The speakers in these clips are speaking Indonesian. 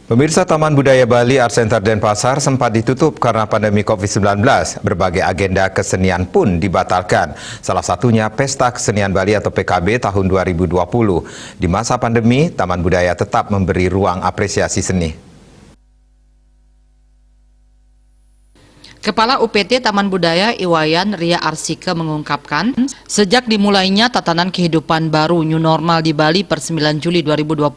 Pemirsa, Taman Budaya Bali Art Center Denpasar sempat ditutup karena pandemi COVID-19. Berbagai agenda kesenian pun dibatalkan. Salah satunya Pesta Kesenian Bali atau PKB tahun 2020. Di masa pandemi, Taman Budaya tetap memberi ruang apresiasi seni. Kepala UPT Taman Budaya Iwayan Ria Arsike mengungkapkan, sejak dimulainya tatanan kehidupan baru New Normal di Bali per 9 Juli 2020,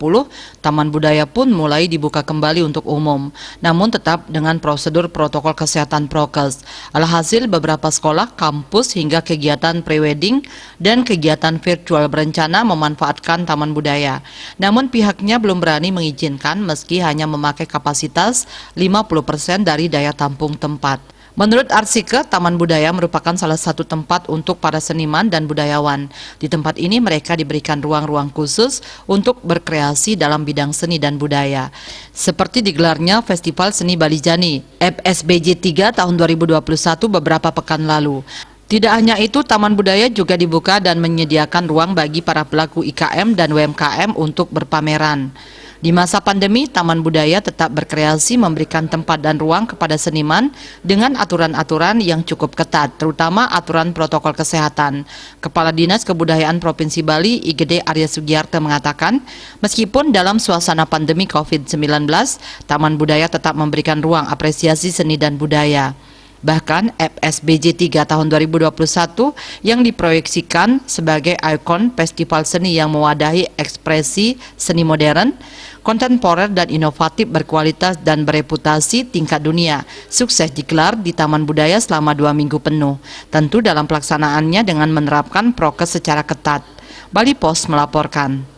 Taman Budaya pun mulai dibuka kembali untuk umum, namun tetap dengan prosedur protokol kesehatan prokes. Alhasil beberapa sekolah, kampus hingga kegiatan prewedding dan kegiatan virtual berencana memanfaatkan Taman Budaya. Namun pihaknya belum berani mengizinkan meski hanya memakai kapasitas 50% dari daya tampung tempat. Menurut Arsike, Taman Budaya merupakan salah satu tempat untuk para seniman dan budayawan. Di tempat ini mereka diberikan ruang-ruang khusus untuk berkreasi dalam bidang seni dan budaya. Seperti digelarnya Festival Seni Bali Jani, FSBJ 3 tahun 2021 beberapa pekan lalu. Tidak hanya itu, Taman Budaya juga dibuka dan menyediakan ruang bagi para pelaku IKM dan UMKM untuk berpameran. Di masa pandemi, Taman Budaya tetap berkreasi memberikan tempat dan ruang kepada seniman dengan aturan-aturan yang cukup ketat, terutama aturan protokol kesehatan. Kepala Dinas Kebudayaan Provinsi Bali, IGD Arya Sugiarto mengatakan, meskipun dalam suasana pandemi COVID-19, Taman Budaya tetap memberikan ruang apresiasi seni dan budaya. Bahkan FSBJ 3 tahun 2021 yang diproyeksikan sebagai ikon festival seni yang mewadahi ekspresi seni modern, kontemporer dan inovatif berkualitas dan bereputasi tingkat dunia, sukses digelar di Taman Budaya selama 2 minggu penuh, tentu dalam pelaksanaannya dengan menerapkan prokes secara ketat. Bali Post melaporkan.